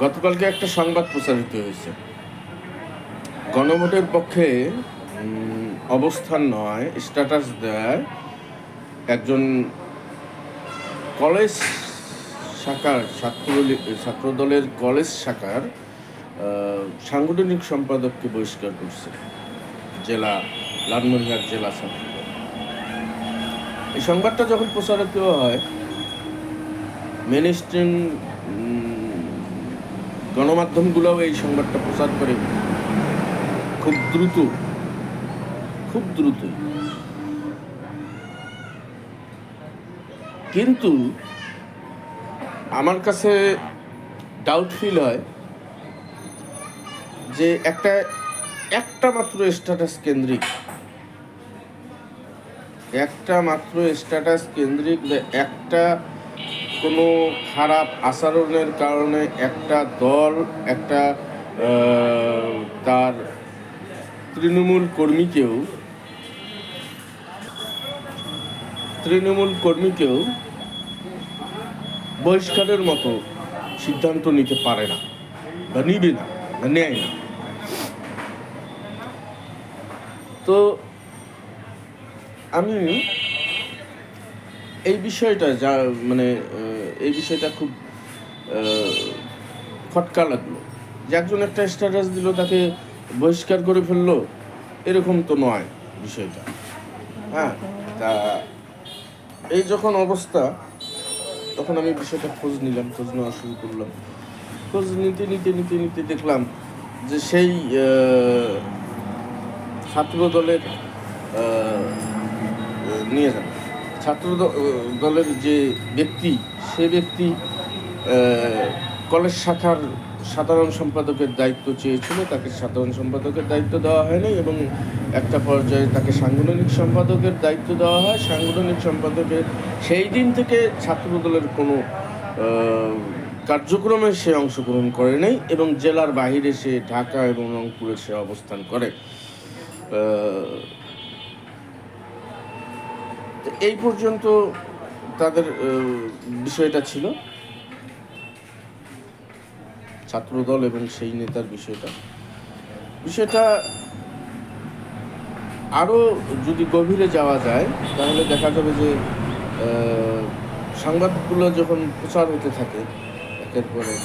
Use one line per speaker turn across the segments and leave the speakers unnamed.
গতকালকে একটা সংবাদ প্রচারিত হয়েছে, গণভোটের পক্ষে অবস্থান নয়, স্ট্যাটাস দেয় একজন কলেজ শাখার ছাত্রদলের কলেজ শাখার সাংগঠনিক সম্পাদককে বহিষ্কার করছে জেলা লালমনিরহাট জেলা ছাত্রদল। এই সংবাদটা যখন প্রচারিত হয়, মেইনস্ট্রিম গণমাধ্যমগুলোও এই সংবাদটা প্রচার করে খুব দ্রুত। কিন্তু আমার কাছে ডাউট ফিল হয় যে একটা মাত্র স্ট্যাটাস কেন্দ্রিক একটা কোনো খারাপ আচরণের কারণে একটা দল তার তৃণমূল কর্মীকেও বহিষ্কারের মতো সিদ্ধান্ত নিতে পারে না বা নিবে না বা নেয় না। তো আমি এই বিষয়টা এই বিষয়টা খুব খটকা লাগলো যে একজন একটা স্ট্যাটাস দিল, তাকে বহিষ্কার করে ফেললো, এরকম তো নয় বিষয়টা। হ্যাঁ, তা এই যখন অবস্থা, তখন আমি বিষয়টা খোঁজ নেওয়া শুরু করলাম। খোঁজ নিতে দেখলাম যে সেই ছাত্রদলের ছাত্রদলের যে ব্যক্তি, সে ব্যক্তি কলেজ শাখার সাধারণ সম্পাদকের দায়িত্ব চেয়েছিল, তাকে সাধারণ সম্পাদকের দায়িত্ব দেওয়া হয়নি এবং একটা পর্যায়ে তাকে সাংগঠনিক সম্পাদকের দায়িত্ব দেওয়া হয়। সাংগঠনিক সম্পাদকের সেই দিন থেকে ছাত্রদলের কোনো কার্যক্রমে সে অংশগ্রহণ করে নাই এবং জেলার বাহিরে সে ঢাকা এবং রংপুরে সে অবস্থান করে। এই পর্যন্ত তাদের বিষয়টা ছিল ছাত্রদল এবং সেই নেতার বিষয়টা আরও যদি গভীরে যাওয়া যায়, তাহলে দেখা যাবে যে সংবাদগুলো যখন প্রচার হতে থাকে একের পর এক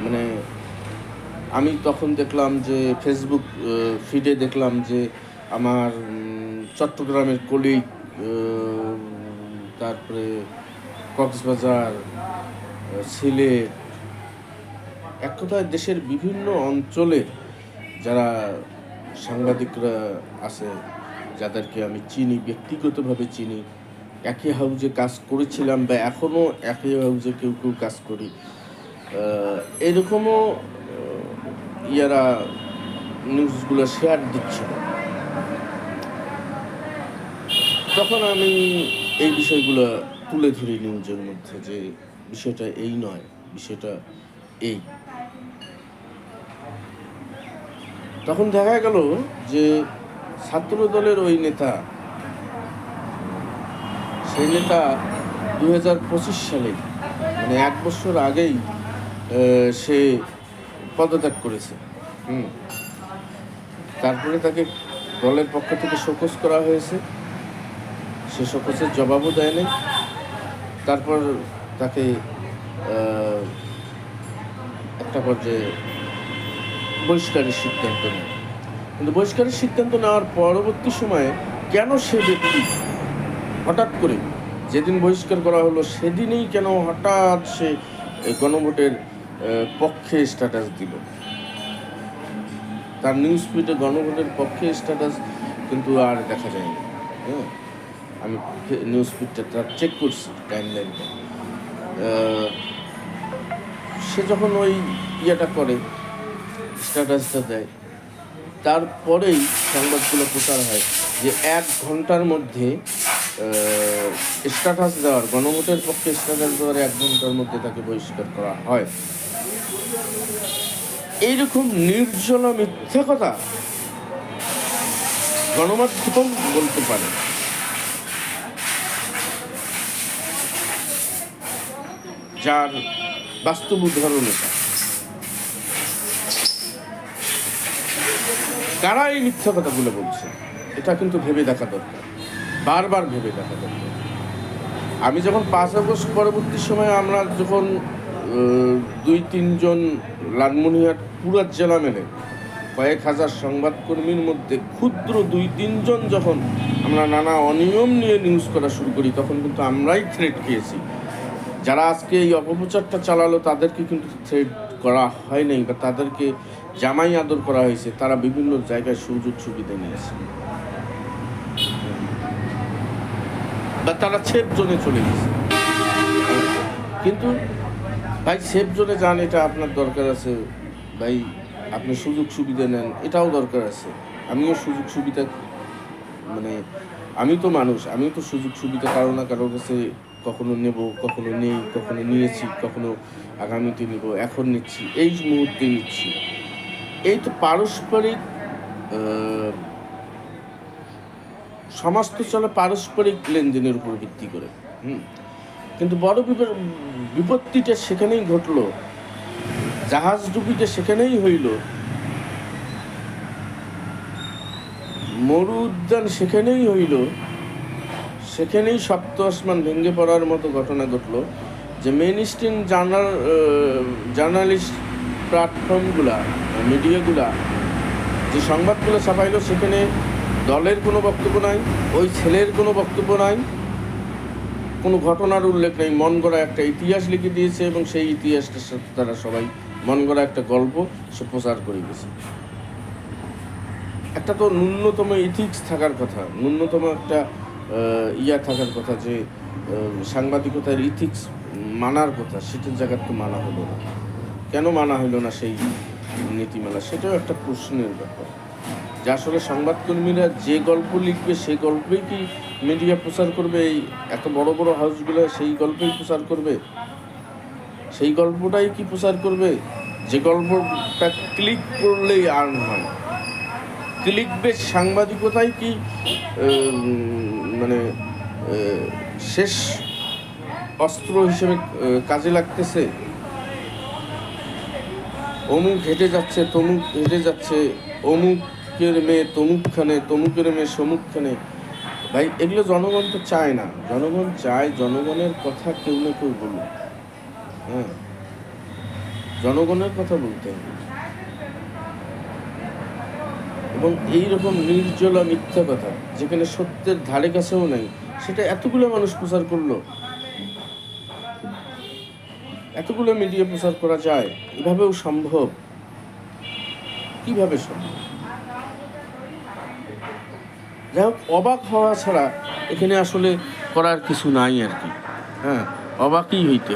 মানে আমি তখন দেখলাম যে ফেসবুক ফিডে দেখলাম যে আমার চট্টগ্রামের কলিগ, তারপরে কক্সবাজার, সিলেট, এক কথায় দেশের বিভিন্ন অঞ্চলের যারা সাংবাদিকরা আছে, যাদেরকে আমি ব্যক্তিগতভাবে চিনি, একই হাউজে কাজ করেছিলাম বা এখনও একই হাউজে কেউ কাজ করি, এরকমও ইয়ারা নিউজগুলো শেয়ার দিচ্ছিল। তখন আমি এই বিষয়গুলো তুলে ধরি নিউজের মধ্যে যে বিষয়টা এই নয়, বিষয়টা এই। তখন দেখা গেল যে ছাত্রদলের ওই নেতা, সেই নেতা 2025 সালে মানে 1 বছর আগেই সে পদত্যাগ করেছে। তারপরে তাকে দলের পক্ষ থেকে শোকজ করা হয়েছে, সে শোকজের জবাবও দেয় নাই। তারপর তাকে একটা পর্যায়ে বহিষ্কারের সিদ্ধান্ত নেয়। কিন্তু বহিষ্কারের সিদ্ধান্ত নেওয়ার পরবর্তী সময়ে কেন সে ব্যক্তি হঠাৎ করে, যেদিন বহিষ্কার করা হলো সেদিনই কেন হঠাৎ সে গণভোটের পক্ষে স্ট্যাটাস দিল? তার নিউজ ফিডে গণভোটের পক্ষে স্ট্যাটাস কিন্তু আর দেখা যায়নি। হ্যাঁ, আমি নিউজ ফিডটা তার চেক করছি, টাইমলাইনটা। সে যখন ওই ইয়েটা করে, স্ট্যাটাসটা দেয়, তারপরেই সংবাদগুলো প্রচার হয় যে 1 ঘন্টার মধ্যে স্ট্যাটাস দেওয়ার, গণভোটের পক্ষে স্ট্যাটাস দেওয়ার 1 ঘন্টার মধ্যে তাকে বহিষ্কার করা হয়। এইরকম নির্জলা মিথ্যা কথা গণমাধ্যম বলতে পারে। যার বাস্তব উদাহরণ এটা। কারা এই মিথ্যা কথাগুলো বলছে এটা কিন্তু ভেবে দেখা দরকার, বারবার ভেবে দেখা দরকার। আমি যখন 5 আগস্ট পরবর্তী সময়ে আমরা যখন 2-3 জন লালমনিরহাট পুরো জেলা মেলে কয়েক হাজার সংবাদকর্মীর মধ্যে ক্ষুদ্র 2-3 জন যখন আমরা নানা অনিয়ম নিয়ে নিউজ করা শুরু করি, তখন কিন্তু আমরাই থ্রেট খেয়েছি। যারা আজকে এই অপপ্রচারটা চালালো তাদেরকে কিন্তু থ্রেট করা হয় নাই, বা তাদেরকে জামাই আদর করা হয়েছে, তারা বিভিন্ন জায়গায় সুযোগ সুবিধা নিয়েছে, বা তারা সেফ জোনে চলে গেছে। কিন্তু ভাই সেফ জোনে যান, এটা আপনার দরকার আছে ভাই, আপনি সুযোগ সুবিধা নেন, এটাও দরকার আছে। আমিও সুযোগ সুবিধা মানে আমি তো মানুষ, আমিও তো সুযোগ সুবিধা কারো না কারোর কাছে কখনো নেব, কখনো নেই, কখনো নিয়েছি, কখনো আগামীতে নেব, এখন নিচ্ছি, এই মুহূর্তে নিচ্ছি। এই তো পারস্পরিক সমাজ তো চলে পারস্পরিক লেনদেনের উপর ভিত্তি করে। কিন্তু বড় বিপত্তিটা সেখানেই ঘটলো, জাহাজ ডুবিটা সেখানেই হইল, মরু উদ্যান সেখানেই হইল, সেখানেই সপ্ত আসমান ভেঙে পড়ার মতো ঘটনা ঘটলো যে মেইন স্ট্রিম জার্নালিস্ট প্ল্যাটফর্মগুলা, মিডিয়াগুলা যে সংবাদগুলো ছাপাইলো, সেখানে দলের কোনো বক্তব্য নাই, ওই ছেলের কোনো বক্তব্য নাই, কোনো ঘটনার উল্লেখ নেই। মন গড়া একটা ইতিহাস লিখে দিয়েছে এবং সেই ইতিহাসটার সাথে তারা সবাই মন গড়া একটা গল্প সে প্রচার করে গেছে। একটা তো ন্যূনতম ইথিক্স থাকার কথা, ন্যূনতম একটা থাকার কথা, যে সাংবাদিকতার ইথিক্স মানার কথা, সেটার জায়গায় তো মানা হলো না। কেন মানা হলো না সেই নীতিমালা, সেটাও একটা প্রশ্নের ব্যাপার। যে আসলে সংবাদকর্মীরা যে গল্প লিখবে সেই গল্পেই কি মিডিয়া প্রচার করবে? এই এত বড় বড় হাউসগুলো সেই গল্পেই প্রচার করবে? সেই গল্পটাই কি প্রচার করবে যে গল্পটা ক্লিক করলেই আর্ন হয়? ক্লিক বেস সাংবাদিকতাই কি মানে শেষ অস্ত্র হিসেবে কাজে লাগতেছে? অমুক হেঁটে যাচ্ছে, তমুক হেঁটে যাচ্ছে, অমুকের মেয়ে তমুকখানে, তমুকের মেয়ে সমুকখানে। ভাই এগুলো জনগণ তো চায় না। জনগণ চায় জনগণের কথা কেউ না কেউ বলুক। হ্যাঁ, জনগণের কথা বলতে হবে। এবং এইরকম নির্জলা মিথ্যা কথা যেখানে সত্যের ধারে কাছেও নাই, সেটা এতগুলো মানুষ প্রচার করলো, এতগুলো মিডিয়া প্রচার করা যায়? এভাবেও সম্ভব? কিভাবে সম্ভব? যাই হোক, অবাক হওয়া ছাড়া এখানে আসলে করার কিছু নাই আর কি। হ্যাঁ, অবাকই হইতে